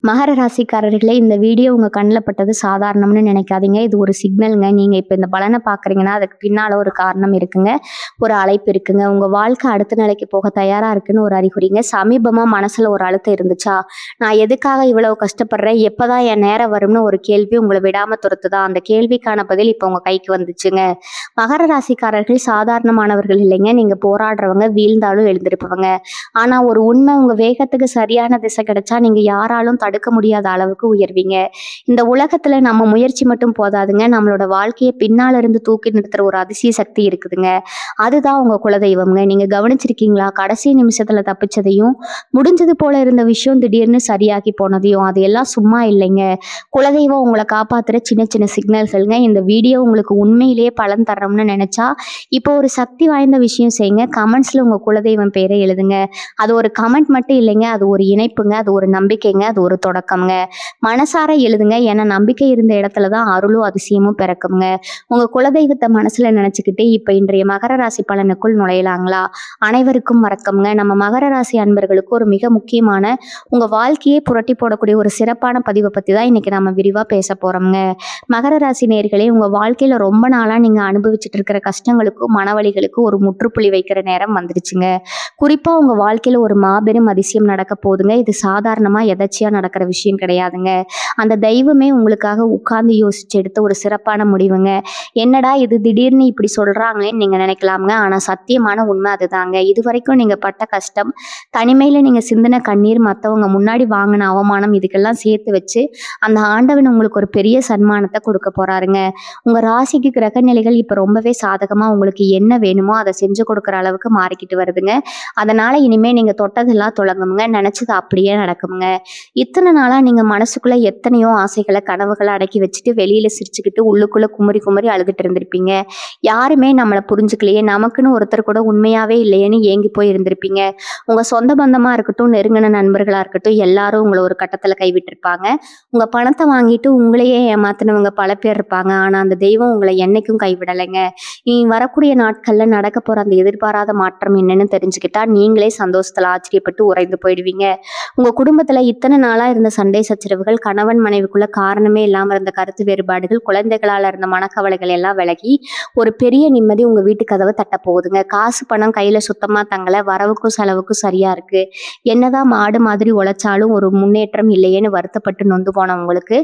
மகர ராசிக்காரர்களே, இந்த வீடியோ உங்க கண்ல பட்டது சாதாரணம்னு நினைக்காதீங்க. இது ஒரு சிக்னல்ங்க. நீங்க இப்ப இந்த பலன பார்க்குறீங்கன்னா, அதுக்கு பின்னால ஒரு காரணம் இருக்குங்க. ஒரு அழைப்பு இருக்குங்க. உங்க வாழ்க்கை அடுத்த நிலைக்கு போக தயாரா இருக்குன்னு ஒரு அறிகுறிங்க. சமீபமா மனசுல ஒரு அழுத்தம் இருந்துச்சா? நான் எதுக்காக இவ்வளவு கஷ்டப்படுறேன்? எப்பதான் என் நேரம் வரும்னு ஒரு கேள்வி உங்கள விடாம துரத்துதா? அந்த கேள்விக்கான பதில் இப்ப உங்க கைக்கு வந்துச்சுங்க. மகர ராசிக்காரர்கள் சாதாரணமானவர்கள் இல்லைங்க. நீங்க போராடுறவங்க, வீழ்ந்தாலும் எழுந்திருப்பவங்க. ஆனா ஒரு உண்மை, உங்க வேகத்துக்கு சரியான திசை கிடைச்சா நீங்க யாராலும் தடுக்க முடியாத அளவுக்கு உயர்வீங்க. இந்த உலகத்துல நம்ம முயற்சி மட்டும் போதாதுங்க. நம்மளோட வாழ்க்கைய பின்னால இருந்து தூக்கி நிறுத்துற ஒரு அதிசய சக்தி இருக்குதுங்க. அதுதான் உங்க குலதெய்வம்ங்க. நீங்க கவனிச்சிருக்கீங்களா? கடைசி நிமிஷத்துல தப்பிச்சதையும், முடிஞ்சது போல இருந்த விஷயம் திடீர்னு சரியாகி போனதையும். அது எல்லாம் சும்மா இல்லைங்க. குலதெய்வம் உங்களை காப்பாத்துற சின்ன சின்ன சிக்னல்கள்ங்க. இந்த வீடியோ உங்களுக்கு உண்மையிலேயே பலன் தரணும்னு நினைச்சா, இப்போ ஒரு சக்தி வாய்ந்த விஷயம் செய்யுங்க. கமெண்ட்ஸ்ல உங்க குலதெய்வம் பேரை எழுதுங்க. அது ஒரு கமெண்ட் மட்டும் இல்லைங்க. அது ஒரு இணைப்புங்க. அது ஒரு நம்பிக்கைங்க. அது ஒரு தொடக்கம்ங்க. மனசார எழுதுங்க. ஏன்னா நம்பிக்கை இருந்த இடத்துல தான் அருளும் அதிசயமும் பிறக்குங்க. உங்க குலதெய்வத்தை மனசுல நினைச்சுக்கிட்டு இப்ப இன்றைய மகர ராசி பலனுக்குள் நுழையலாங்களா? அனைவருக்கும் வணக்கம்ங்க. நம்ம மகர ராசி அன்பர்களுக்கு ஒரு மிக முக்கியமான, உங்க வாழ்க்கையே புரட்டி போடக்கூடிய ஒரு சிறப்பான பதிவை பத்தி தான் இன்னைக்கு நம்ம விரிவா பேச போறோம்ங்க. மகர ராசி நேயர்களே, உங்க வாழ்க்கையில ரொம்ப நாளா நீங்க அனுபவிச்சுட்டு இருக்கிற கஷ்டங்களுக்கும் மனவலிகளுக்கும் ஒரு முற்றுப்புள்ளி வைக்கிற நேரம் வந்துருச்சுங்க. குறிப்பா உங்க வாழ்க்கையில ஒரு மாபெரும் அதிசயம் நடக்க போகுதுங்க. இது சாதாரணமா எதர்ச்சியா நடக்கிற விஷயம் கிடையாதுங்க. அந்த தெய்வமே உங்களுக்காக உட்கார்ந்து யோசிச்சு எடுத்த ஒரு சிறப்பான முடிவுங்க. என்னடா இது திடீர்னு இப்படி சொல்றாங்களேன்னு நீங்க நினைக்கலாம்ங்க. ஆனா சத்தியமான உண்மை அதுதாங்க. இதுவரைக்கும் நீங்க பட்ட கஷ்டம், தனிமையில நீங்க சிந்தின கண்ணீர், மத்தவங்க முன்னாடி வாங்கின அவமானம், இதுக்கெல்லாம் சேர்த்து வச்சு அந்த ஆண்டவன் உங்களுக்கு ஒரு பெரிய சன்மானத்தை கொடுக்க போறாருங்க. உங்க ராசிக்கு கிரக நிலைகள் இப்ப ரொம்பவே சாதகமா உங்களுக்கு என்ன வேணுமோ அதை செஞ்சு கொடுக்குற அளவுக்கு மாறிக்கிட்டு வருதுங்க. அதனால இனிமே நீங்க தொட்டதெல்லாம் தொடங்குங்க. நினைச்சது அப்படியே நடக்குங்க. இத்தனை நாளா நீங்க மனசுக்குள்ள எத்தனையோ ஆசைகளை, கனவுகளை அடக்கி வச்சுட்டு வெளியில சிரிச்சுக்கிட்டு உள்ளுக்குள்ள குமரி குமரி அழுதுட்டு இருந்திருப்பீங்க. யாருமே நம்மளை புரிஞ்சுக்கலையே, நமக்குன்னு ஒருத்தர் கூட உண்மையாவே இல்லையேன்னு ஏங்கி போய் இருந்திருப்பீங்க. உங்க சொந்த பந்தமா இருக்கட்டும், நெருங்கின நண்பர்களா இருக்கட்டும், எல்லாரும் உங்களை ஒரு கட்டத்துல கைவிட்டு இருப்பாங்க. உங்க பணத்தை வாங்கிட்டு உங்களையே ஏமாத்தினவங்க பல பேர் இருப்பாங்க. ஆனா அந்த தெய்வம் உங்களை என்னைக்கும் கைவிடலைங்க. இனி வரக்கூடிய நாட்கள்ல நடக்க போற அந்த எதிர்பாராத மாற்றம் என்னன்னு தெரிஞ்சுக்கிட்டா நீங்களே சந்தோஷத்துல ஆச்சரியப்பட்டு உறைந்து போயிடுவீங்க. உங்க குடும்பத்துல இத்தனை நாளா இருந்த சண்டை சச்சரவுகள், கணவன் மனைவிக்குள்ள காரணமே இல்லாம இருந்த கருத்து வேறுபாடுகள், குழந்தைகளால இருந்த மனக்கவலைகள் எல்லாம் விலகி ஒரு பெரிய நிம்மதி உங்க வீட்டு கதவை தட்ட போகுதுங்க. காசு பணம் கையில சுத்தமா தங்கல, வரவுக்கும் செலவுக்கும் சரியா இருக்கு. என்னதான் மாடு மாதிரி உழைச்சாலும் ஒரு முன்னேற்றம் இல்லையேன்னு வருத்தப்பட்டு நொந்து போனவங்களுக்கு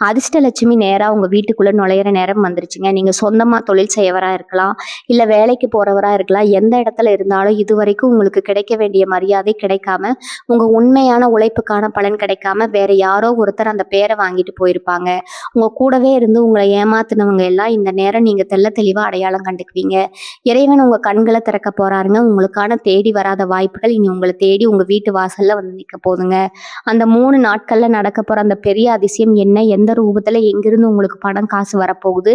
அதிர்ஷ்டலட்சுமி நேரா உங்க வீட்டுக்குள்ள நுழையிற நேரம் வந்துருச்சுங்க. நீங்க சொந்தமா தொழில் செய்யவரா இருக்கலாம், இல்ல வேலைக்கு போறவரா இருக்கலாம். எந்த இடத்துல இருந்தாலும் இதுவரைக்கும் உங்களுக்கு கிடைக்க வேண்டிய மரியாதை கிடைக்காம, உங்க உண்மையான உழைப்புக்கான பலன் கிடைக்காம வேற யாரோ ஒருத்தர் அந்த பேரை வாங்கிட்டு போயிருப்பாங்க. உங்க கூடவே இருந்து உங்களை ஏமாத்துனவங்க எல்லாம் இந்த நேரம் நீங்க தெள்ள தெளிவா அடையாளம் கண்டுக்குவீங்க. இறைவன் உங்க கண்களை திறக்க போறாருங்க. உங்களுக்கான தேடி வராத வாய்ப்புகள் இனி உங்களை தேடி உங்க வீட்டு வாசல்ல வந்து நிக்க போதுங்க. அந்த 3 நாட்கள்ல நடக்க போற அந்த பெரிய அதிசயம் என்ன, எந்த ரூபத்துல, எங்கிருந்து உங்களுக்கு பணம் காசு வரப்போகுது,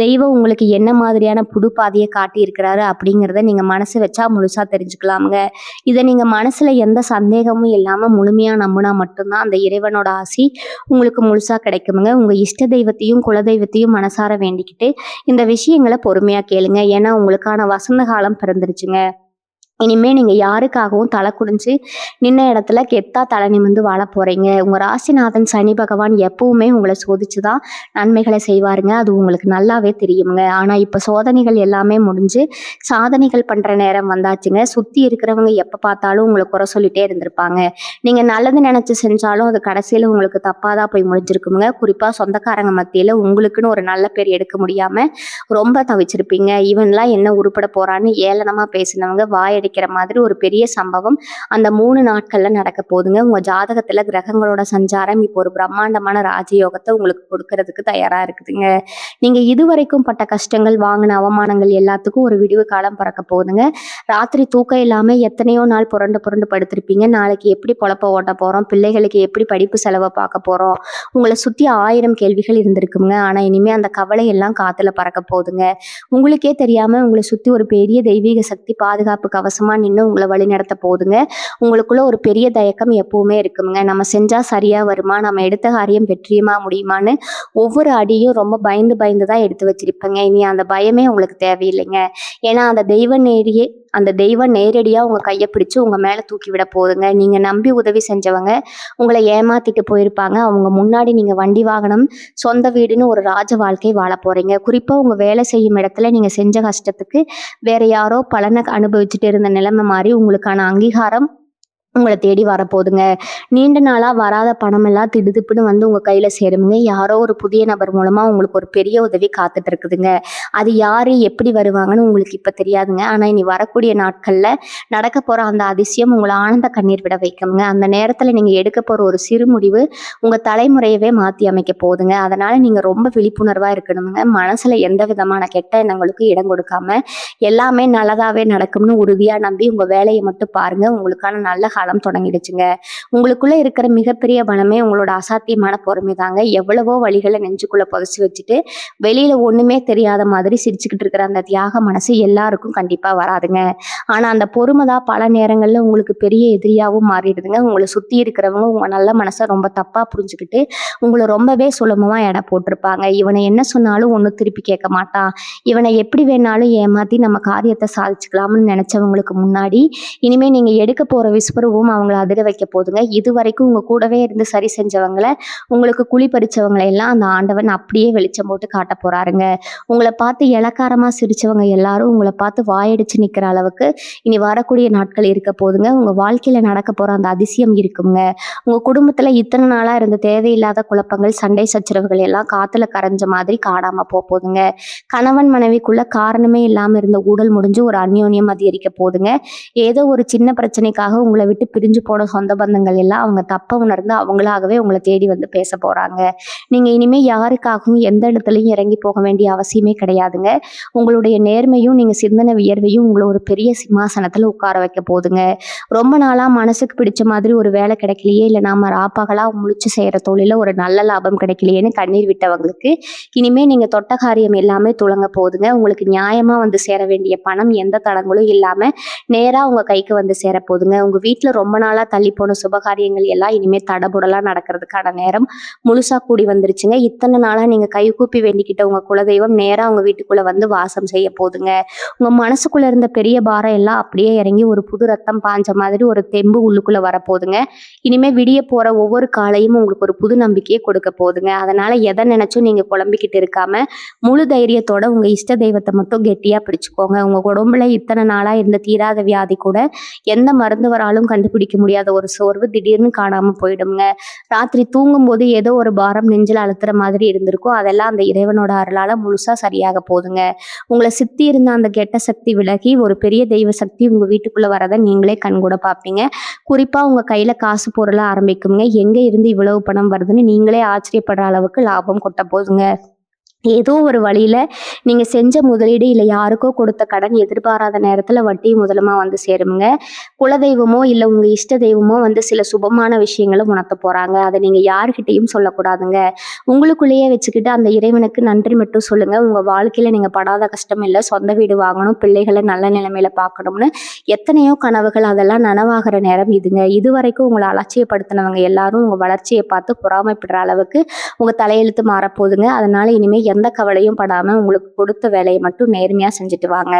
தெய்வம் உங்களுக்கு என்ன மாதிரியான புது பாதையை காட்டி இருக்கிறாரு அப்படிங்கிறத நீங்க மனசு வச்சா முழுசா தெரிஞ்சுக்கலாமுங்க. இதை நீங்க மனசுல எந்த சந்தேகமும் இல்லாம முழுமையா நம்பினா மட்டும்தான் அந்த இறைவனோட ஆசி உங்களுக்கு முழுசா கிடைக்குமுங்க. உங்க இஷ்ட தெய்வத்தையும் குலதெய்வத்தையும் மனசார வேண்டிக்கிட்டு இந்த விஷயங்களை பொறுமையா கேளுங்க. ஏன்னா உங்களுக்கான வசந்த காலம் பிறந்துருச்சுங்க. இனிமே நீங்க யாருக்காகவும் தலை குடிஞ்சு நின்ன இடத்துல கெத்தா தலை நிமிர்ந்து வாழ போறீங்க. உங்க ராசிநாதன் சனி பகவான் எப்பவுமே உங்களை சோதிச்சுதான் நன்மைகளை செய்வாருங்க. அது உங்களுக்கு நல்லாவே தெரியுங்க. ஆனா இப்ப சோதனைகள் எல்லாமே முடிஞ்சு சாதனைகள் பண்ற நேரம் வந்தாச்சுங்க. சுத்தி இருக்கிறவங்க எப்ப பார்த்தாலும் உங்களை குறை சொல்லிட்டே இருந்திருப்பாங்க. நீங்க நல்லது நினைச்சு செஞ்சாலும் அது கடைசியில உங்களுக்கு தப்பாதான் போய் முடிஞ்சிருக்குங்க. குறிப்பா சொந்தக்காரங்க மத்தியில உங்களுக்குன்னு ஒரு நல்ல பேர் எடுக்க முடியாம ரொம்ப தவிச்சிருப்பீங்க. இவன்லாம் என்ன உருப்பட போறான்னு ஏளனமா பேசினவங்க வாயடிக்கிற மாதிரி ஒரு பெரிய சம்பவம் அந்த 3 நாட்கள்ல நடக்க போகுதுங்க. உங்க ஜாதகத்துல கிரகங்களோட சஞ்சாரம் இப்போ ஒரு பிரம்மாண்டமான ராஜயோகத்தை உங்களுக்கு கொடுக்கறதுக்கு தயாரா இருக்குதுங்க. நீங்க இதுவரைக்கும் பட்ட கஷ்டங்கள், வாங்கின அவமானங்கள் எல்லாத்துக்கும் ஒரு விடிவு காலம் பிறக்க போகுதுங்க. ராத்திரி தூக்கம் இல்லாம எத்தனையோ நாள் புரண்டு புரண்டு படுத்திருப்பீங்க. நாளைக்கு எப்படி பொழப்ப ஓட்ட போறோம், பிள்ளைகளுக்கு எப்படி படிப்பு செலவை பார்க்க போறோம், உங்களை சுத்தி 1000 கேள்விகள் இருந்திருக்குங்க. ஆனா இனிமே அந்த கவலை எல்லாம் காத்துல பறக்க போகுதுங்க. உங்களுக்கே தெரியாம உங்களை சுத்தி ஒரு பெரிய தெய்வீக சக்தி பாதுகாப்பு கவசம் கவசமாக நின்று உங்களை வழி நடத்த போகுதுங்க. உங்களுக்குள்ள ஒரு பெரிய தயக்கம் எப்பவுமே இருக்குங்க. நம்ம செஞ்சால் சரியாக வருமா, நம்ம எடுத்த காரியம் வெற்றியமாக முடியுமான்னு ஒவ்வொரு அடியும் ரொம்ப பயந்து பயந்து தான் எடுத்து வச்சிருப்பேங்க. இனி அந்த பயமே உங்களுக்கு தேவையில்லைங்க. ஏன்னா அந்த தெய்வம் நேரடியாக உங்கள் கையை பிடிச்சு உங்கள் மேலே தூக்கி விட போகுதுங்க. நீங்கள் நம்பி உதவி செஞ்சவங்க உங்களை ஏமாத்திட்டு போயிருப்பாங்க. அவங்க முன்னாடி நீங்கள் வண்டி வாகனம், சொந்த வீடுன்னு ஒரு ராஜ வாழ்க்கை வாழ போகிறீங்க. குறிப்பாக உங்கள் வேலை செய்யும் இடத்துல நீங்கள் செஞ்ச கஷ்டத்துக்கு வேற யாரோ பலனை அனுபவிச்சுட்டு இருந்த நிலைமை மாதிரி உங்களுக்கான அங்கீகாரம் உங்களை தேடி வரப்போகுதுங்க. நீண்ட நாளாக வராத பணமெல்லாம் திடுதிப்புன்னு வந்து உங்கள் கையில் சேருங்க. யாரோ ஒரு புதிய நபர் மூலமாக உங்களுக்கு ஒரு பெரிய உதவி காத்துட்டு இருக்குதுங்க. அது யார், எப்படி வருவாங்கன்னு உங்களுக்கு இப்போ தெரியாதுங்க. ஆனால் இனி வரக்கூடிய நாட்களில் நடக்க போகிற அந்த அதிசயம் உங்களை ஆனந்த கண்ணீர் விட வைக்குங்க. அந்த நேரத்தில் நீங்கள் எடுக்க போகிற ஒரு சிறு முடிவு உங்கள் தலைமுறையவே மாற்றி அமைக்க போகுதுங்க. அதனால் நீங்கள் ரொம்ப விழிப்புணர்வாக இருக்கணுங்க. மனசில் எந்த விதமான கெட்ட எண்ணங்களுக்கு இடம் கொடுக்காம எல்லாமே நல்லதாகவே நடக்கும்னு உறுதியாக நம்பி உங்கள் வேலையை மட்டும் பாருங்கள். உங்களுக்கான நல்ல காலம் தொடங்கிடுச்சுங்க. உங்களுக்குள்ள இருக்கிற மிகப்பெரிய பலமே உங்களோட அசாத்தியமான பொறுமை தாங்க. எவ்வளவோ வழிகளை நெஞ்சுக்குள்ள புதைச்சி வச்சுட்டு வெளியில ஒண்ணுமே தெரியாத மாதிரி சிரிச்சுக்கிட்டு இருக்கிற அந்த தியாக மனசு எல்லாருக்கும் கண்டிப்பா வராதுங்க. ஆனா அந்த பொறுமை தான் பல நேரங்கள்ல உங்களுக்கு பெரிய எதிரியாவும் மாறிடுதுங்க. உங்களை சுத்தி இருக்கிறவங்க உங்க நல்ல மனசை ரொம்ப தப்பா புரிஞ்சுக்கிட்டு உங்களை ரொம்பவே சுலபமா எடை போட்டிருப்பாங்க. இவனை என்ன சொன்னாலும் ஒன்றும் திருப்பி கேட்க மாட்டான், இவனை எப்படி வேணாலும் ஏமாத்தி நம்ம காரியத்தை சாதிச்சுக்கலாம்னு நினைச்சவங்களுக்கு முன்னாடி இனிமே நீங்க எடுக்க போற விஸ்வரூபம் அவங்கள அதிர வைக்க போதுங்க. இது வரைக்கும் உங்க கூடவே இருந்து சரி செஞ்சவங்களை, உங்களுக்கு குழி பறிச்சவங்களை எல்லாம் அந்த ஆண்டவன் அப்படியே வெளிச்சம் போட்டு காட்ட போறாருங்க. உங்களை பார்த்து இளக்காரமா சிரிச்சவங்க எல்லாரும் உங்களை பார்த்து வாயடிச்சு நிக்கிற அளவுக்கு இனி வரக்கூடிய நாட்கள் இருக்க போதுங்க. உங்க வாழ்க்கையில நடக்க போற அந்த அதிசயம் இருக்குங்க. உங்க குடும்பத்துல இத்தனை நாளா இருந்த தேவையில்லாத குழப்பங்கள், சண்டை சச்சரவுகள் எல்லாம் காத்துல கரைஞ்ச மாதிரி காணாம போகுதுங்க. கணவன் மனைவிக்குள்ள காரணமே இல்லாம இருந்த ஊடல் முடிஞ்சு ஒரு அந்யோன்யம் அதிகரிக்க போதுங்க. ஏதோ ஒரு சின்ன பிரச்சனைக்காக உங்களை விட்டு பிரிஞ்சு போன சொந்த பந்தங்கள் எல்லாம் அவங்க தப்ப உணர்ந்து அவங்களாகவே உங்களை தேடி வந்து பேச போறாங்க. நீங்க இனிமே யாருக்காகவும் எந்த இடத்துலையும் இறங்கி போக வேண்டிய அவசியமே கிடையாதுங்க. உங்களுடைய நேர்மையும் நீங்க சிந்தனை வியர்வையும் உங்களை ஒரு பெரிய சிம்மாசனத்துல உட்கார வைக்க போதுங்க. ரொம்ப நாளா மனசுக்கு பிடிச்ச மாதிரி ஒரு வேலை கிடைக்கலையே, இல்லை நாம ராப்பகலா முழிச்சு செய்யற தொழில ஒரு நல்ல லாபம் கிடைக்கலையேன்னு கண்ணீர் விட்டவங்களுக்கு இனிமே நீங்க தொட்ட காரியம் எல்லாமே துளங்க போகுதுங்க. உங்களுக்கு நியாயமா வந்து சேர வேண்டிய பணம் எந்த தடங்களும் இல்லாம நேரா உங்க கைக்கு வந்து சேர போதுங்க. உங்க வீட்டுல ரொம்ப நாளா தள்ளி போன சுபகாரியங்கள் எல்லாம் இனிமே தடபுடலா நடக்கிறதுக்கான நேரம் முழுசா கூடி வந்துருச்சுங்க. இத்தனை நாளா நீங்க கை கூப்பி வேண்டிக்கிட்ட உங்க குலதெய்வம் நேரா உங்க வீட்டுக்குள்ள வந்து வாசம் செய்ய போதுங்க. உங்க மனசுக்குள்ள இருந்த பெரிய பாரம் எல்லாம் அப்படியே இறங்கி ஒரு புது ரத்தம் பாஞ்ச மாதிரி ஒரு தெம்பு உள்ளுக்குள்ள வரப்போகுதுங்க. இனிமே விடிய போற ஒவ்வொரு காலையும் உங்களுக்கு ஒரு புது நம்பிக்கையை கொடுக்க போகுதுங்க. அதனால எதை நினைச்சும் நீங்க குழம்பிக்கிட்டு இருக்காம முழு தைரியத்தோட உங்க இஷ்ட தெய்வத்தை மட்டும் கெட்டியா பிடிச்சுக்கோங்க. உங்க உடம்புல இத்தனை நாளா இருந்த தீராத வியாதி கூட எந்த மருந்து வராலும் கண்டுபிடிக்க முடியாத ஒரு சோர்வு திடீர்னு காணாம போயிடுங்க. ராத்திரி தூங்கும்போது ஏதோ ஒரு பாரம் நெஞ்சில் அழுத்துற மாதிரி இருந்திருக்கும், அதெல்லாம் அந்த இறைவனோட அருளால முழுசா சரியாக போகுதுங்க. உங்களை சுத்தி இருந்த அந்த கெட்ட சக்தி விலகி ஒரு பெரிய தெய்வ சக்தி உங்க வீட்டுக்குள்ள வரதை நீங்களே கண்கூட பார்ப்பீங்க. குறிப்பா உங்க கையில காசு பொருள ஆரம்பிக்குங்க. எங்க இருந்து இவ்வளவு பணம் வருதுன்னு நீங்களே ஆச்சரியப்படுற அளவுக்கு லாபம் கொட்ட போதுங்க. ஏதோ ஒரு வழியில நீங்க செஞ்ச முதலீடு இல்லை யாருக்கோ கொடுத்த கடன் எதிர்பாராத நேரத்துல வட்டி முதலமா வந்து சேருங்க. குலதெய்வமோ இல்லை உங்க இஷ்ட தெய்வமோ வந்து சில சுபமான விஷயங்களை உணர்த்த போறாங்க. அதை நீங்க யாருக்கிட்டையும் சொல்லக்கூடாதுங்க. உங்களுக்குள்ளேயே வச்சுக்கிட்டு அந்த இறைவனுக்கு நன்றி மட்டும் சொல்லுங்க. உங்க வாழ்க்கையில நீங்க படாத கஷ்டம் இல்லை, சொந்த வீடு வாங்கணும், பிள்ளைகளை நல்ல நிலைமையில பார்க்கணும்னு எத்தனையோ கனவுகள் அதெல்லாம் நனவாகிற நேரம் இதுங்க. இது வரைக்கும் உங்களை அலட்சியப்படுத்தினவங்க எல்லாரும் உங்க வளர்ச்சியை பார்த்து பொறாமைப்படுற அளவுக்கு உங்க தலையெழுத்து மாறப்போகுதுங்க. அதனால இனிமே எந்த கவலையும் படாம உங்களுக்கு கொடுத்த வேலையை மட்டும் நேர்மையா செஞ்சுட்டு வாங்க.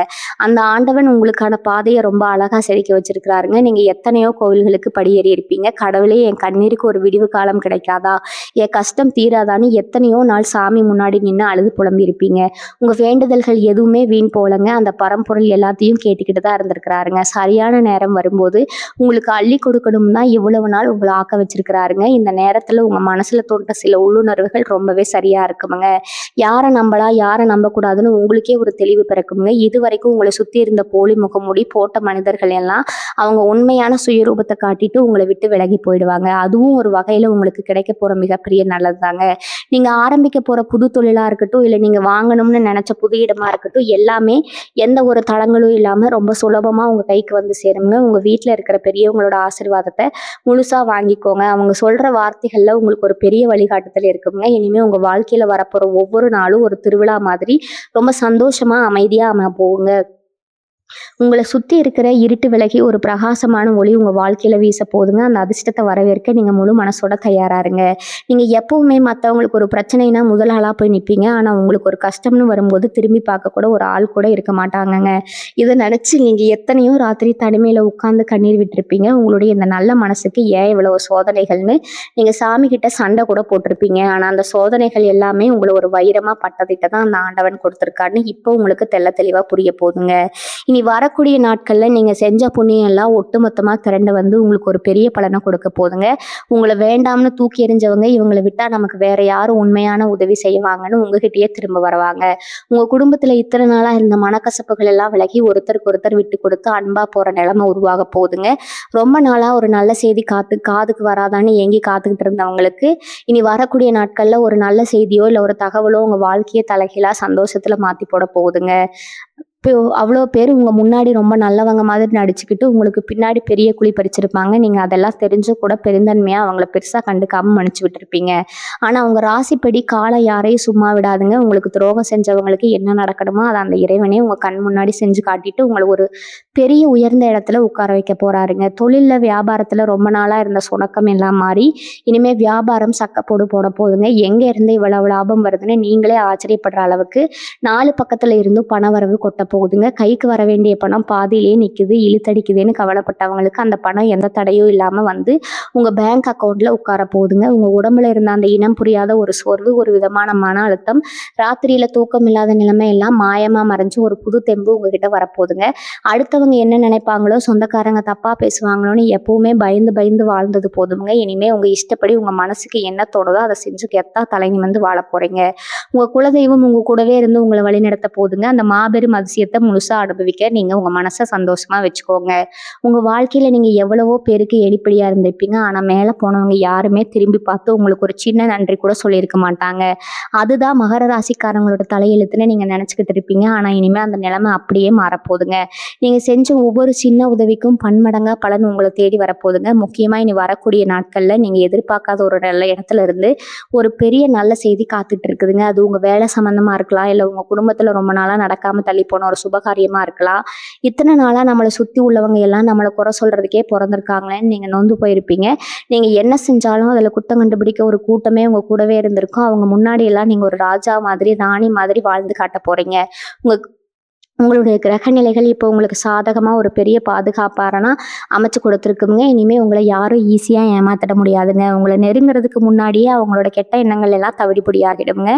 அந்த ஆண்டவன் உங்களுக்கான பாதையை ரொம்ப அழகா செதுக்கி வச்சிருக்கிறாருங்க. நீங்க எத்தனையோ கோவில்களுக்கு படியேறி இருப்பீங்க. கடவுளே என் கண்ணீருக்கு ஒரு விடிவு காலம் கிடைக்காதா, என் கஷ்டம் தீராதான்னு எத்தனையோ நாள் சாமி முன்னாடி நின்று அழுது புலம்பி இருப்பீங்க. உங்க வேண்டுதல்கள் எதுவுமே வீண் போலங்க. அந்த பரம்பொருள் எல்லாத்தையும் கேட்டுக்கிட்டு தான் இருந்திருக்கிறாருங்க. சரியான நேரம் வரும்போது உங்களுக்கு அள்ளி கொடுக்கணும் தான் இவ்வளவு நாள் உங்களை ஆக்க வச்சிருக்கிறாருங்க. இந்த நேரத்துல உங்க மனசுல தோன்ற சில உள்ளுணர்வுகள் ரொம்பவே சரியா இருக்குமுங்க. யாரை நம்பலாம் யாரை நம்பக்கூடாதுன்னு உங்களுக்கே ஒரு தெளிவு பிறக்குங்க. இது வரைக்கும் உங்களை சுற்றி இருந்த போலி முகமூடி போட்ட மனிதர்கள் எல்லாம் அவங்க உண்மையான சுயரூபத்தை காட்டிட்டு உங்களை விட்டு விலகி போயிடுவாங்க. அதுவும் ஒரு வகையில் உங்களுக்கு கிடைக்க போகிற மிகப்பெரிய நல்லது தாங்க. நீங்கள் ஆரம்பிக்க போகிற புது தொழிலாக இருக்கட்டும், இல்லை நீங்கள் வாங்கணும்னு நினச்ச புது இடமா இருக்கட்டும், எல்லாமே எந்த ஒரு தடங்களும் இல்லாமல் ரொம்ப சுலபமாக உங்கள் கைக்கு வந்து சேருங்க. உங்கள் வீட்டில் இருக்கிற பெரியவங்களோட ஆசீர்வாதத்தை முழுசாக வாங்கிக்கோங்க. அவங்க சொல்கிற வார்த்தைகளில் உங்களுக்கு ஒரு பெரிய வழிகாட்டுதல் இருக்குங்க. இனிமேல் உங்கள் வாழ்க்கையில் வரப்போகிற ஒவ்வொரு நாளும் ஒரு திருவிழா மாதிரி ரொம்ப சந்தோஷமா அமைதியா போகுங்க. உங்கள சுத்தி இருக்கிற இருட்டு விலகி ஒரு பிரகாசமான ஒளி உங்க வாழ்க்கையில வீச போகுதுங்க. அந்த அதிர்ஷ்டத்த வரவேற்க நீங்க முழு மனசோட தயாரா இருங்க. நீங்க எப்பவுமே மத்தவங்களுக்கு ஒரு பிரச்சனைனா முதல் ஆளா போய் நிப்பீங்க. ஆனா உங்களுக்கு ஒரு கஷ்டம்னு வரும்போது திரும்பி பார்க்க கூட ஒரு ஆள் கூட இருக்க மாட்டாங்கங்க. இத நினைச்சு நீங்க எத்தனையோ ராத்திரி தனிமையில உட்கார்ந்து கண்ணீர் விட்டுருப்பீங்க. உங்களுடைய இந்த நல்ல மனசுக்கு ஏன் இவ்வளவு சோதனைகள்னு நீங்க சாமி கிட்ட சண்டை கூட போட்டிருப்பீங்க. ஆனா அந்த சோதனைகள் எல்லாமே உங்கள ஒரு வைரமா பட்டதிட்ட தான் அந்த ஆண்டவன் கொடுத்திருக்காருன்னு இப்போ உங்களுக்கு தெளிவா புரிய போகுதுங்க. இனி வரக்கூடிய நாட்கள்ல நீங்க செஞ்ச புண்ணியம் எல்லாம் ஒட்டுமொத்தமா திரண்டு வந்து உங்களுக்கு ஒரு பெரிய பலனை கொடுக்க போதுங்க. உங்கள வேண்டாம்னு தூக்கி எறிஞ்சவங்க இவங்கள விட்டா நமக்கு வேற யாரும் உண்மையான உதவி செய்வாங்கன்னு உங்ககிட்டயே திரும்ப வருவாங்க. உங்க குடும்பத்துல இத்தனை நாளா இருந்த மனக்கசப்புகள் எல்லாம் விலகி ஒருத்தருக்கு ஒருத்தர் விட்டு கொடுத்து அன்பா போற நிலைமை உருவாக போகுதுங்க. ரொம்ப நாளா ஒரு நல்ல செய்தி காதுக்கு வராதான்னு ஏங்கி காத்துக்கிட்டு இருந்தவங்களுக்கு இனி வரக்கூடிய நாட்கள்ல ஒரு நல்ல செய்தியோ இல்ல ஒரு தகவலோ உங்க வாழ்க்கையை தலைகீழா சந்தோஷத்துல மாத்தி போட போகுதுங்க. இப்போ அவ்வளோ பேர் உங்க முன்னாடி ரொம்ப நல்லவங்க மாதிரி நடிச்சுக்கிட்டு உங்களுக்கு பின்னாடி பெரிய குழி பறிச்சிருப்பாங்க. நீங்க அதெல்லாம் தெரிஞ்சும் கூட பெருந்தன்மையா அவங்கள பெருசா கண்டுக்காம மன்னிச்சு விட்டுருப்பீங்க. ஆனா உங்க ராசிப்படி காலம் யாரையும் சும்மா விடாதுங்க. உங்களுக்கு துரோகம் செஞ்சவங்களுக்கு என்ன நடக்கணுமோ அதை அந்த இறைவனே உங்க கண் முன்னாடி செஞ்சு காட்டிட்டு உங்களை ஒரு பெரிய உயர்ந்த இடத்துல உட்கார வைக்க போறாருங்க. தொழில்ல வியாபாரத்துல ரொம்ப நாளா இருந்த சுணக்கம் எல்லாம் மாறி இனிமே வியாபாரம் சக்கப்போடு போட போகுதுங்க. எங்க இருந்து இவ்வளவு லாபம் வருதுன்னு நீங்களே ஆச்சரியப்படுற அளவுக்கு 4 பக்கத்துல இருந்து பண வரவு கொட்ட போகுதுங்க. கைக்கு வர வேண்டிய பணம் பாதியிலேயே நிக்குது, இழுத்தடிக்குதுன்னு கவலைப்பட்டவங்களுக்கு அந்த பணம் எந்த தடையும் இல்லாம வந்து உங்க பேங்க் அக்கௌண்ட்ல உட்கார போகுதுங்க. உங்க உடம்புல இருந்த அந்த இனம் புரியாத ஒரு சோர்வு, ஒரு விதமான மன அழுத்தம், ராத்திரியில தூக்கம் இல்லாத நிலைமை எல்லாம் மாயமா மறைஞ்சு ஒரு புது தெம்பு உங்ககிட்ட வரப்போகுதுங்க. அடுத்தவங்க என்ன நினைப்பாங்களோ, சொந்தக்காரங்க தப்பா பேசுவாங்களோன்னு எப்பவுமே பயந்து பயந்து வாழ்ந்தது போதுங்க. இனிமே உங்க இஷ்டப்படி உங்க மனசுக்கு என்ன தோணுதோ அதை செஞ்சு கெத்தா தலை நிமிர்ந்து வாழ போறீங்க. உங்க குலதெய்வம் உங்க கூடவே இருந்து உங்களை வழிநடத்த போகுதுங்க. அந்த மாபெரும் அதிசயத்தை முழுசா அனுபவிக்க நீங்க உங்க மனசை சந்தோஷமா வச்சுக்கோங்க. உங்க வாழ்க்கையில நீங்க எவ்வளவோ பேருக்கு எலிப்படியா இருந்திருப்பீங்க. ஆனா மேல போனவங்க யாருமே திரும்பி பார்த்து உங்களுக்கு ஒரு சின்ன நன்றி கூட சொல்லியிருக்க மாட்டாங்க. அதுதான் மகர ராசிக்காரங்களோட தலையெழுத்துன்னு நீங்க நினைச்சுக்கிட்டு இருப்பீங்க. ஆனா இனிமே அந்த நிலைமை அப்படியே மாறப்போகுதுங்க. நீங்க செஞ்ச ஒவ்வொரு சின்ன உதவிக்கும் பன்மடங்கா பலன் உங்களை தேடி வரப்போகுதுங்க. முக்கியமா இனி வரக்கூடிய நாட்கள்ல நீங்க எதிர்பார்க்காத ஒரு நல்ல இடத்துல இருந்து ஒரு பெரிய நல்ல செய்தி காத்துட்டு இருக்குதுங்க. அது உங்க வேலை சம்பந்தமா இருக்கலாம், இல்ல உங்க குடும்பத்துல ரொம்ப நாளா நடக்காம தள்ளி போன ஒரு சுபகாரியமா இருக்கலாம். இத்தனை நாளா நம்மளை சுத்தி உள்ளவங்க எல்லாம் நம்மளை குறை சொல்றதுக்கே பிறந்திருக்காங்களேன்னு நீங்க நொந்து போயிருப்பீங்க. நீங்க என்ன செஞ்சாலும் அதுல குத்தம் கண்டுபிடிக்க ஒரு கூட்டமே உங்க கூடவே இருந்திருக்கும். அவங்க முன்னாடி எல்லாம் நீங்க ஒரு ராஜா மாதிரி ராணி மாதிரி வாழ்ந்து காட்ட போறீங்க. உங்க உங்களுடைய கிரக நிலைகள் இப்போ உங்களுக்கு சாதகமா ஒரு பெரிய பாதுகாப்பாரனா அமைச்சு கொடுத்துருக்குங்க. இனிமே உங்களை யாரும் ஈஸியா ஏமாத்திட முடியாதுங்க. உங்களை நெருங்குறதுக்கு முன்னாடியே அவங்களோட கெட்ட எண்ணங்கள் எல்லாம் தவிடுபொடி ஆகிடுங்க.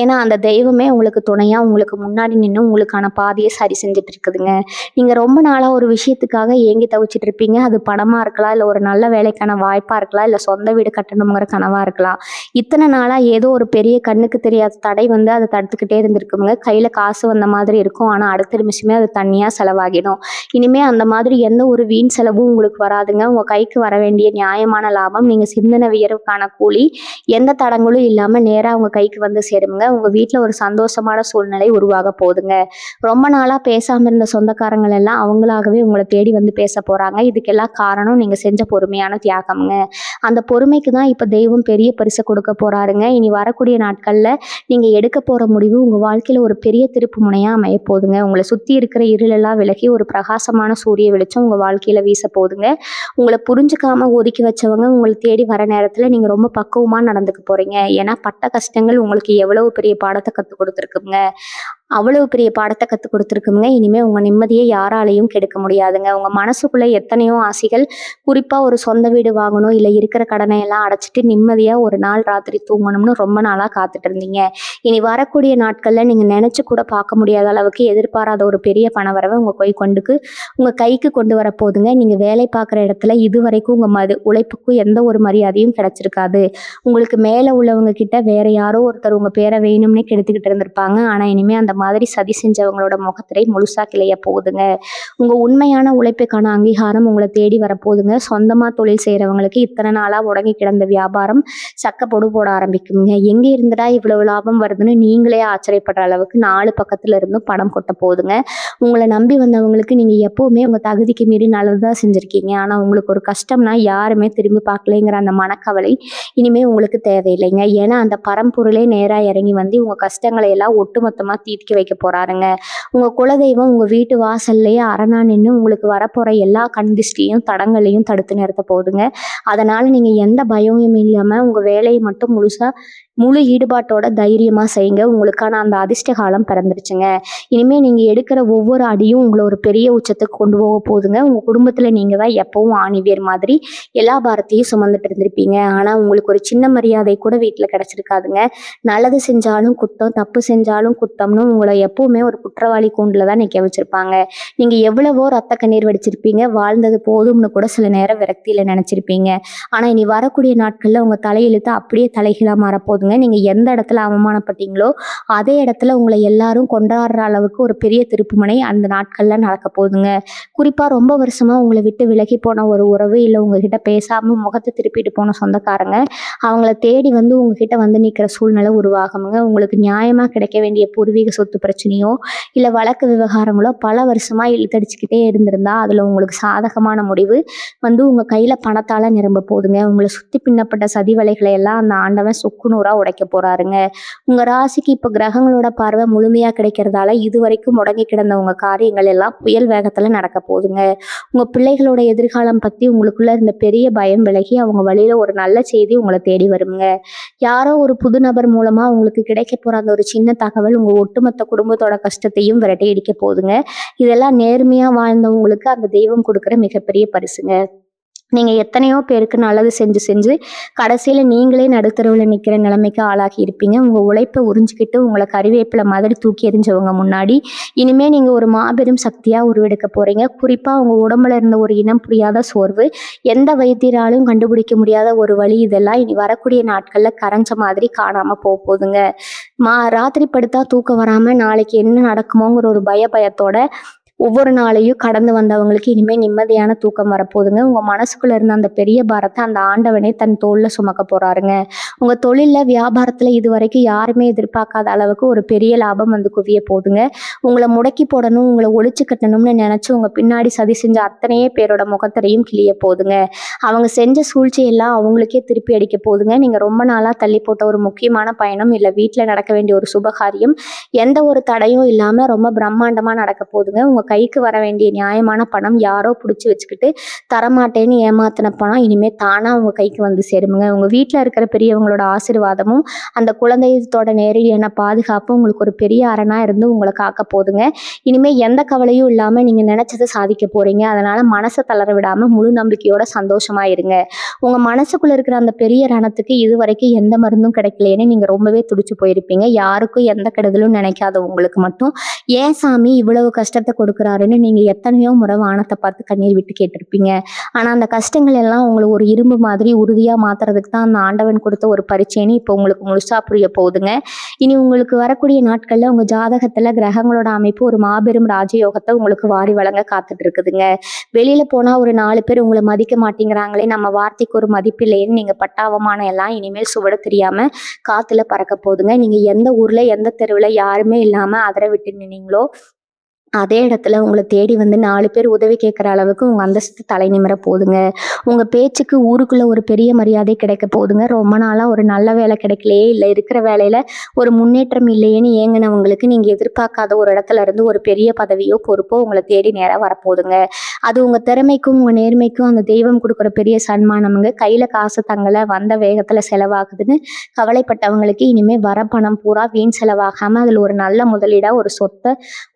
ஏன்னா அந்த தெய்வமே உங்களுக்கு துணையா உங்களுக்கு முன்னாடி நின்று உங்களுக்கான பாதையை சரி செஞ்சுட்டு இருக்குதுங்க. நீங்க ரொம்ப நாளா ஒரு விஷயத்துக்காக ஏங்கி தவிச்சிட்டு இருப்பீங்க. அது பணமா இருக்கலாம், இல்ல ஒரு நல்ல வேலைக்கான வாய்ப்பா இருக்கலாம், இல்ல சொந்த வீடு கட்டணுங்கிற கனவா இருக்கலாம். இத்தனை நாளா ஏதோ ஒரு பெரிய கண்ணுக்கு தெரியாத தடை வந்து அதை தடுத்துக்கிட்டே இருந்திருக்குங்க. கையில காசு வந்த மாதிரி இருக்கும். ஆனா அடுத்த நிமிஷமே அது தனியா செலவாகிடும். இனிமே அந்த மாதிரி எந்த ஒரு வீண் செலவும் உங்களுக்கு வராதுங்க. உங்க கைக்கு வர வேண்டிய நியாயமான லாபம், நீங்க சிந்தன வியர்வுக்கான கூலி எந்த தடங்களும் இல்லாம நேரா உங்க கைக்கு வந்து சேருங்க. உங்க வீட்டுல ஒரு சந்தோஷமான சூழ்நிலை உருவாக போகுதுங்க. ரொம்ப நாளா பேசாம இருந்த சொந்தக்காரங்கள் எல்லாம் அவங்களாகவே உங்களை தேடி வந்து பேச போறாங்க. இதுக்கெல்லாம் காரணம் நீங்க செஞ்ச பொறுமையான தியாகம்ங்க. அந்த பொறுமைக்கு தான் இப்ப தெய்வம் பெரிய பரிசை கொடுக்க போறாருங்க. இனி வரக்கூடிய நாட்கள்ல நீங்க எடுக்க போற முடிவு உங்க வாழ்க்கையில ஒரு பெரிய திருப்பு முனையா அமைய போகுதுங்க. உங்களை சுத்தி இருக்கிற இருளெல்லாம் விலகி ஒரு பிரகாசமான சூரிய வெளிச்சம் உங்க வாழ்க்கையில வீச போகுதுங்க. உங்களை புரிஞ்சுக்காம ஒதுக்கி வச்சவங்க உங்களை தேடி வர நேரத்துல நீங்க ரொம்ப பக்குவமா நடந்துக்க போறீங்க. ஏன்னா பட்ட கஷ்டங்கள் உங்களுக்கு எவ்வளவு பெரிய பாடத்தை கற்றுக் கொடுத்துருக்குங்க. அவ்வளவு பெரிய பாடத்தை கற்றுக் கொடுத்துருக்குங்க. இனிமே உங்க நிம்மதியை யாராலையும் கெடுக்க முடியாதுங்க. உங்க மனசுக்குள்ள எத்தனையோ ஆசைகள், குறிப்பா ஒரு சொந்த வீடு வாங்கணும், இல்லை இருக்கிற கடனை எல்லாம் அடைச்சிட்டு நிம்மதியா ஒரு நாள் ராத்திரி தூங்கணும்னு ரொம்ப நாளா காத்துட்டு இருந்தீங்க. இனி வரக்கூடிய நாட்கள்ல நீங்க நினைச்சு கூட பார்க்க முடியாத அளவுக்கு எதிர்பாராத ஒரு பெரிய பணவரவை உங்க கைக்கு கொண்டு வர போதுங்க. நீங்க வேலை பார்க்குற இடத்துல இதுவரைக்கும் உங்க உழைப்புக்கும் எந்த ஒரு மரியாதையும் கிடைச்சிருக்காது. உங்களுக்கு மேல உள்ளவங்க கிட்ட வேற யாரோ ஒருத்தர் உங்க பேரை வேணும்னே கெடுத்துக்கிட்டு இருந்திருப்பாங்க. ஆனா இனிமே அந்த மாதிரி சதி செஞ்சவங்களோட முகத்திரை முழுசா கிளைய போகுதுங்க. உங்க உண்மையான உழைப்புக்கான அங்கீகாரம் உங்களை தேடி வரப்போகுதுங்க. சொந்தமா தொழில் செய்யறவங்களுக்கு இத்தனை நாளா முடங்கி கிடந்த வியாபாரம் சக்கப்பொடு போட ஆரம்பிக்குங்க. எங்க இருந்துடா இவ்வளவு லாபம் வருதுன்னு நீங்களே ஆச்சரியப்படுற அளவுக்கு 4 பக்கத்துல இருந்தும் பணம் கொட்ட போகுதுங்க. உங்களை நம்பி வந்தவங்களுக்கு நீங்க எப்பவுமே உங்க தகுதிக்கு மீறி நல்லதுதான் செஞ்சிருக்கீங்க. ஆனா உங்களுக்கு ஒரு கஷ்டம்னா யாருமே திரும்பி பார்க்கலைங்கிற அந்த மனக்கவலை இனிமே உங்களுக்கு தேவையில்லைங்க. ஏன்னா அந்த பரம்பொருளே நேரா இறங்கி வந்து உங்க கஷ்டங்களை எல்லாம் ஒட்டுமொத்தமா தீர்க்க ஜெயிக்க வைக்க போறாருங்க. உங்க குலதெய்வம் உங்க வீட்டு வாசல்லையே அரணா நின்னு உங்களுக்கு வரப்போற எல்லா கண் திஷ்டியும், தடங்களையும் தடுத்து நிறுத்த போகுதுங்க. அதனால நீங்க எந்த பயமும் இல்லாம உங்க வேலைய மட்டும் முழு ஈடுபாட்டோட தைரியமா செய்யுங்க. உங்களுக்கான அந்த அதிர்ஷ்ட காலம் பிறந்துருச்சுங்க. இனிமே நீங்க எடுக்கிற ஒவ்வொரு அடியும் உங்கள ஒரு பெரிய உச்சத்துக்கு கொண்டு போக போகுதுங்க. உங்க குடும்பத்துல நீங்க தான் எப்பவும் ஆணிவேர் மாதிரி எல்லா பாரத்தையும் சுமந்துட்டு இருந்திருப்பீங்க. ஆனா உங்களுக்கு ஒரு சின்ன மரியாதை கூட வீட்ல கிடைச்சிருக்காதுங்க. நல்லது செஞ்சாலும் குத்தம், தப்பு செஞ்சாலும் குத்தம்னு உங்கள எப்பவுமே ஒரு குற்றவாளி கூண்டுல தான் நிக்க வச்சிருப்பாங்க. நீங்க எவ்வளவோ ரத்த கண்ணீர் வடிச்சிருப்பீங்க. வாழ்ந்தது போதும்னு கூட சில நேரம் விரக்தியில நினைச்சிருப்பீங்க. ஆனா இனி வரக்கூடிய நாட்கள்ல உங்க தலையெழுத்து அப்படியே தலைகீழா மாறப்போகுதுங்க. நீங்க எந்த இடத்துல அவமானப்பட்டீங்களோ அதே இடத்துல உங்களை எல்லாரும் கொண்டாடுற அளவுக்கு ஒரு பெரிய திருப்புமுனை அந்த நாட்கள்ல நடக்க போகுதுங்க. குறிப்பா ரொம்ப வருஷமா உங்களை விட்டு விலகி போன ஒரு உறவு, இல்ல உங்ககிட்ட பேசாம முகத்தை திருப்பிட்டு போன சொந்தக்காரங்க அவங்கள தேடி வந்து உங்ககிட்ட வந்து நிக்கிற சூழ்நிலை உருவாகுங்க. உங்களுக்கு நியாயமா கிடைக்க வேண்டிய பூர்வீக சொத்து பிரச்சனையோ இல்ல வழக்கு விவகாரங்களோ பல வருஷமா இழுத்தடிச்சுக்கிட்டே இருந்திருந்தா அதுல உங்களுக்கு சாதகமான முடிவு வந்து உங்க கையில பணத்தால நிரம்ப போகுதுங்க. உங்களை சுத்தி பின்னப்பட்ட சதி வலைகளை எல்லாம் அந்த ஆண்டவன் சுக்குநூறா உடைக்க போறாருங்க. உங்க ராசிக்கு இப்ப கிரகங்களோட பார்வை முழுமையா கிடைக்கிறதால இதுவரைக்கும் முடங்கி கிடந்த உங்க காரியங்கள் எல்லாம் புயல் வேகத்துல நடக்க போகுதுங்க. உங்க பிள்ளைகளோட எதிர்காலம் பத்தி உங்களுக்குள்ள இருந்த பெரிய பயம் விலகி அவங்க வழியில ஒரு நல்ல செய்தி உங்களை தேடி வருங்க. யாரோ ஒரு புது நபர் மூலமா உங்களுக்கு கிடைக்க போற அந்த ஒரு சின்ன தகவல் உங்க ஒட்டுமொத்த குடும்பத்தோட கஷ்டத்தையும் விரட்டி அடிக்க போகுதுங்க. இதெல்லாம் நேர்மையா வாழ்ந்தவங்களுக்கு அந்த தெய்வம் கொடுக்குற மிகப்பெரிய பரிசுங்க. நீங்க எத்தனையோ பேருக்கு நல்லது செஞ்சு செஞ்சு கடைசியில நீங்களே நடுத்தெருவுல நிக்கிற நிலைமைக்கு ஆளாகி இருப்பீங்க. உங்க உழைப்பை உறிஞ்சிக்கிட்டு உங்களை கறிவேப்பிலை மாதிரி தூக்கி எறிஞ்சவங்க முன்னாடி இனிமே நீங்க ஒரு மாபெரும் சக்தியா உருவெடுக்க போறீங்க. குறிப்பா உங்க உடம்புல இருந்த ஒரு இனம் புரியாத சோர்வு, எந்த வைத்தியராலும் கண்டுபிடிக்க முடியாத ஒரு வலி, இதெல்லாம் இனி வரக்கூடிய நாட்கள்ல கரைஞ்ச மாதிரி காணாம போகுதுங்க. ராத்திரி படுத்தா தூக்கம் வராம நாளைக்கு என்ன நடக்குமோங்கிற ஒரு பயத்தோட ஒவ்வொரு நாளையும் கடந்து வந்தவங்களுக்கு இனிமே நிம்மதியான தூக்கம் வரப்போகுதுங்க. உங்க மனசுக்குள்ள இருந்த அந்த பெரிய பாரத்தை அந்த ஆண்டவனே தன் தோல்ல சுமக்க போறாருங்க. உங்க தொழில்ல வியாபாரத்துல இது வரைக்கும் யாருமே எதிர்பார்க்காத அளவுக்கு ஒரு பெரிய லாபம் வந்து குவிய போகுதுங்க. உங்களை முடக்கி போடணும், உங்களை ஒழிச்சு கட்டணும்னு நினைச்சு உங்க பின்னாடி சதி செஞ்ச அத்தனையே பேரோட முகத்திரையும் கிளிய போகுதுங்க. அவங்க செஞ்ச சூழ்ச்சியெல்லாம் அவங்களுக்கே திருப்பி அடிக்க போகுதுங்க. நீங்க ரொம்ப நாளா தள்ளி போட்ட ஒரு முக்கியமான பயணம் இல்ல வீட்டுல நடக்க வேண்டிய ஒரு சுபகாரியம் எந்த ஒரு தடையும் இல்லாம ரொம்ப பிரம்மாண்டமா நடக்க போகுதுங்க. உங்க கைக்கு வர வேண்டிய நியாயமான பணம் யாரோ பிடிச்சி வச்சுக்கிட்டு தரமாட்டேன்னு ஏமாத்தின பணம் இனிமே தானா உங்க கைக்கு வந்து சேருமுங்க. உங்க வீட்டில் இருக்கிற பெரியவங்களோட ஆசீர்வாதமும் அந்த குழந்தையத்தோட நேரடியான பாதுகாப்பும் உங்களுக்கு ஒரு பெரிய அரணா இருந்து உங்களை காக்க போகுதுங்க. இனிமே எந்த கவலையும் இல்லாம நீங்க நினைச்சதை சாதிக்க போறீங்க. அதனால மனசை தளர விடாம முழு நம்பிக்கையோட சந்தோஷமா இருங்க. உங்க மனசுக்குள்ள இருக்கிற அந்த பெரிய ரணத்துக்கு இது வரைக்கும் எந்த மருந்தும் கிடைக்கலன்னு நீங்க ரொம்பவே துடிச்சு போயிருப்பீங்க. யாருக்கும் எந்த கெடுதலும் நினைக்காத உங்களுக்கு மட்டும் ஏன் சாமி இவ்வளவு கஷ்டத்தை கொடுக்குறாருன்னு நீங்க எத்தனையோ முறை வானத்தை பார்த்து கண்ணீர் விட்டு கேட்டிருப்பீங்க. ஆனா அந்த கஷ்டங்கள் எல்லாம் உங்களை ஒரு இரும்பு மாதிரி உறுதியா மாத்துறதுக்கு தான் அந்த ஆண்டவன் கொடுத்த ஒரு பரீட்சைன்னு இப்போ உங்களுக்கு முழுசா புரிய போகுதுங்க. இனி உங்களுக்கு வரக்கூடிய நாட்கள்ல உங்க ஜாதகத்துல கிரகங்களோட அமைப்பு ஒரு மாபெரும் ராஜயோகத்தை உங்களுக்கு வாரி வழங்க காத்துட்டு இருக்குதுங்க. வெளியில போனா ஒரு 4 பேர் உங்களை மதிக்க மாட்டேங்கிறாங்களே, நம்ம வார்த்தைக்கு ஒரு மதிப்பு இல்லைன்னு நீங்க பட்ட அவமானம் எல்லாம் இனிமேல் சுவட தெரியாம காத்துல பறக்க போகுதுங்க. நீங்க எந்த ஊர்ல எந்த தெருவுல யாருமே இல்லாம அதர விட்டு நின்னீங்களோ அதே இடத்துல உங்களை தேடி வந்து 4 பேர் உதவி கேட்குற அளவுக்கு உங்க அந்தஸ்து தலை நிமிர போகுதுங்க. உங்க பேச்சுக்கு ஊருக்குள்ள ஒரு பெரிய மரியாதை கிடைக்க போகுதுங்க. ரொம்ப நாளா ஒரு நல்ல வேலை கிடைக்கலையே, இல்லை இருக்கிற வேலையில ஒரு முன்னேற்றம் இல்லையேன்னு ஏங்கினவங்களுக்கு நீங்க எதிர்பார்க்காத ஒரு இடத்துல இருந்து ஒரு பெரிய பதவியோ பொறுப்போ உங்களை தேடி நேரா வரப்போகுதுங்க. அது உங்க திறமைக்கும் உங்க நேர்மைக்கும் அந்த தெய்வம் கொடுக்குற பெரிய சன்மானமுங்க. கையில காசு தங்கலை, வந்த வேகத்துல செலவாகுதுன்னு கவலைப்பட்டவங்களுக்கு இனிமே வர பணம் பூரா வீண் செலவாகாம அதுல ஒரு நல்ல முதலீடா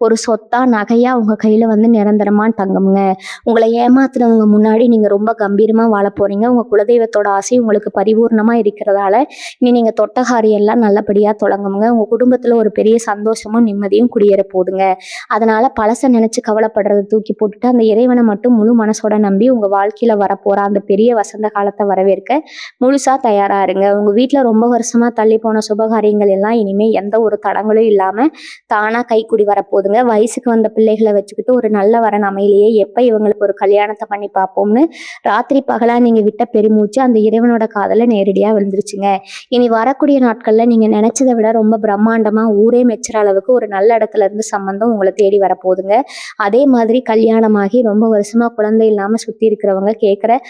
ஒரு சொத்தா நகையா உங்க கையில வந்து நிரந்தரமா தங்குங்க. உங்களை ஏமாத்துனவங்க முன்னாடி நீங்க ரொம்ப கம்பீரமா வாழ போறீங்க. உங்க குலதெய்வத்தோட ஆசை உங்களுக்கு பரிபூர்ணமா இருக்கிறதால இனி நீங்க தொட்ட காரியம் எல்லாம் நல்லபடியா தொடங்குங்க. உங்க குடும்பத்துல ஒரு பெரிய சந்தோஷமும் நிம்மதியும் குடியேற போகுதுங்க. அதனால பழச நினைச்சு கவலைப்படுறதை தூக்கி போட்டுட்டு அந்த இறைவனை மட்டும் முழு மனசோட நம்பி உங்க வாழ்க்கையில வரப்போற அந்த பெரிய வசந்த காலத்தை வரவேற்க முழுசா தயாரா இருங்க. உங்க வீட்டுல ரொம்ப வருஷமா தள்ளி போன சுபகாரியங்கள் எல்லாம் இனிமே எந்த ஒரு தடங்களும் இல்லாம தானா கைக்குடி வரப்போகுதுங்க. வயசுக்கு வந்த பிள்ளைகளை வச்சுக்கிட்டு ஒரு நல்ல வரன் அமையிலேயே எப்ப இவங்களுக்கு ஒரு கல்யாணத்தை பண்ணி பார்ப்போம்னு ராத்திரி பகலா நீங்க விட்ட பெருமூச்சு அந்த இறைவனோட காதல நேரடியா விழுந்துருச்சுங்க. இனி வரக்கூடிய நாட்கள்ல நீங்க நினைச்சதை விட ரொம்ப பிரம்மாண்டமா ஊரே மெச்சுற அளவுக்கு ஒரு நல்ல இடத்துல இருந்து சம்பந்தம் உங்களை தேடி வரப்போகுதுங்க. அதே மாதிரி கல்யாணமாகி ரொம்ப வருஷமா குழந்தை இல்லாம சுத்தி இருக்கிறவங்க கேட்குற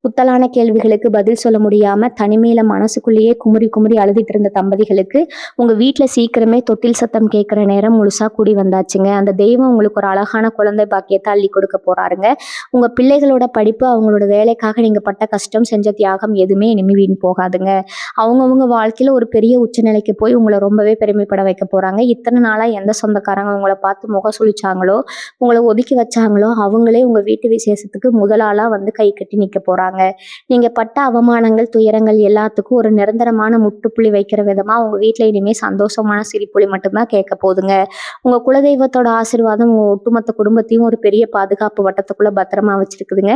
புத்தலான கேள்விகளுக்கு பதில் சொல்ல முடியாம தனிமையில மனசுக்குள்ளேயே குமுறி குமுறி அழுதுட்டு இருந்த தம்பதிகளுக்கு உங்க வீட்ல சீக்கிரமே தொட்டில் சத்தம் கேட்கிற நேரம் முழுசா கூடி வந்தாச்சுங்க. அந்த தெய்வம் உங்களுக்கு ஒரு அழகான குழந்தை பாக்கியத்தை அள்ளி கொடுக்க போறாருங்க. உங்க பிள்ளைகளோட படிப்பு, அவங்களோட வேலைக்காக நீங்க பட்ட கஷ்டம், செஞ்ச தியாகம் எதுவுமே இனிமே வீண் போகாதுங்க. அவங்கவங்க வாழ்க்கையில ஒரு பெரிய உச்சநிலைக்கு போய் உங்களை ரொம்பவே பெருமைப்பட வைக்க போறாங்க. இத்தனை நாளா எந்த சொந்தக்காரங்க உங்களை பார்த்து முகம் சுளிச்சாங்களோ, உங்களை ஒதுக்கி வச்சாங்களோ, அவங்களே உங்க வீட்டு விசேஷத்துக்கு முதல் ஆளா வந்து கை கட்டி நிக்க போறாங்க. நீங்க பட்ட அவமானங்கள், துயரங்கள் எல்லாத்துக்கும் ஒரு நிரந்தரமான முற்றுப்புள்ளி வைக்கிற விதமா உங்க வீட்ல இனிமே சந்தோஷமான சிரிப்பொலி மட்டும்தான் கேட்க போகுதுங்க. உங்க குலதெய்வத்தோட ஆசீர்வாதம் உங்க ஒட்டுமொத்த குடும்பத்தையும் ஒரு பெரிய பாதுகாப்பு வட்டத்துக்குள்ள பத்திரமா வச்சிருக்குதுங்க.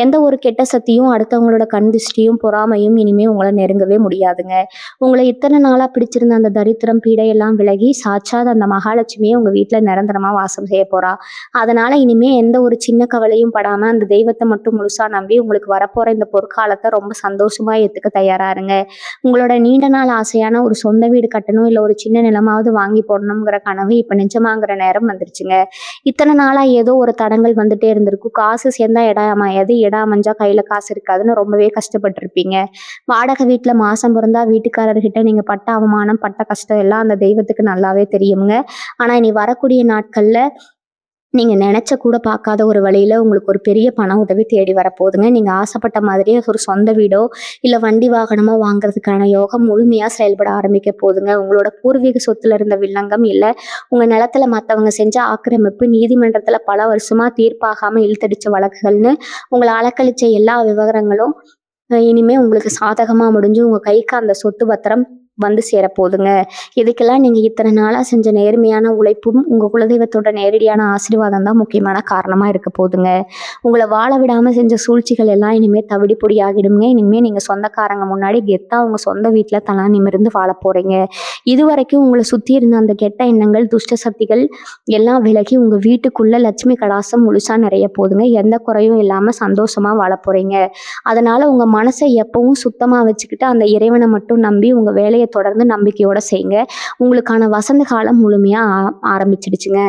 எந்த ஒரு கெட்ட சக்தியும், அடுத்தவங்களோட கண் திருஷ்டியும், பொறாமையும் இனிமே உங்களை நெருங்கவே முடியாதுங்க. உங்களை இத்தனை நாளா பிடிச்சிருந்த அந்த தரித்திரம், பீடை எல்லாம் விலகி சாட்சாத் அந்த மகாலட்சுமியே உங்க வீட்ல நிரந்தரமா வாசம் செய்ய போறா. அதனால இனிமே எந்த ஒரு சின்ன கவலையும் படாம அந்த தெய்வத்தை மட்டும் முழுசா நம்பி உங்களுக்கு வரப்போற இந்த பொற்காலத்தை ரொம்ப சந்தோஷமா ஏத்துக்க தயாரா இருங்க. உங்களோட நீண்ட நாள் ஆசையான ஒரு சொந்த வீடு கட்டணும், இல்ல ஒரு சின்ன நிலமாவது வாங்கி போடணுங்கிற கனவு இப்ப நிஜமாங்கிற நேரம் வந்துருச்சுங்க. இத்தனை நாளா ஏதோ ஒரு தடங்கள் வந்துட்டே இருந்திருக்கும். காசு சேர்ந்தா இடம் அமையாது, இடம் அமைஞ்சா கையில காசு இருக்காதுன்னு ரொம்பவே கஷ்டப்பட்டிருப்பீங்க. வாடகை வீட்டுல மாசம் பிறந்தா வீட்டுக்காரர்கிட்ட நீங்க பட்ட அவமானம், பட்ட கஷ்டம் எல்லாம் அந்த தெய்வத்துக்கு நல்லாவே தெரியுங்க. ஆனா இனி வரக்கூடிய நாட்கள்ல நீங்க நெனச்ச கூட பார்க்காத ஒரு வழியில உங்களுக்கு ஒரு பெரிய பண உதவி தேடி வரப்போகுதுங்க. நீங்க ஆசைப்பட்ட மாதிரியே ஒரு சொந்த வீடோ, இல்ல வண்டி வாகனமோ வாங்குறதுக்கான யோகம் முழுமையா செயல்பட ஆரம்பிக்க போகுதுங்க. உங்களோட பூர்வீக சொத்துல இருந்த வில்லங்கம், இல்ல உங்க நிலத்துல மத்தவங்க செஞ்ச ஆக்கிரமிப்பு, நீதிமன்றத்துல பல வருஷமா தீர்ப்பாகாம இழுத்தடிச்ச வழக்குகள்னு உங்கள அலக்கழிச்ச எல்லா விவகாரங்களும் இனிமே உங்களுக்கு சாதகமா முடிஞ்சு உங்க கைக்கு அந்த சொத்து பத்திரம் வந்து சேரப்போகுதுங்க. இதுக்கெல்லாம் நீங்க இத்தனை நாளா செஞ்ச நேர்மையான உழைப்பும், உங்க குலதெய்வத்தோட நேரடியான ஆசீர்வாதம் தான் முக்கியமான காரணமா இருக்க போகுதுங்க. உங்களை வாழ விடாம செஞ்ச சூழ்ச்சிகள் எல்லாம் இனிமே தவிடு பொடியாகிடுங்க. இனிமே நீங்க சொந்தக்காரங்க முன்னாடி கெத்தா உங்க சொந்த வீட்டுல தலா நிமிர்ந்து வாழ போறீங்க. இதுவரைக்கும் உங்களை சுத்தி இருந்த அந்த கெட்ட எண்ணங்கள், துஷ்ட சக்திகள் எல்லாம் விலகி உங்க வீட்டுக்குள்ள லட்சுமி கடாசம் முழுசா நிறைய போகுதுங்க. எந்த குறையும் இல்லாம சந்தோஷமா வாழ போறீங்க. அதனால உங்க மனசை எப்பவும் சுத்தமா வச்சுக்கிட்டு அந்த இறைவனை மட்டும் நம்பி உங்க வேலையை தொடர்ந்து நம்பிக்கையோட செய்யுங்க. உங்களுக்கான வசந்த காலம் முழுமையா ஆரம்பிச்சிடுச்சுங்க.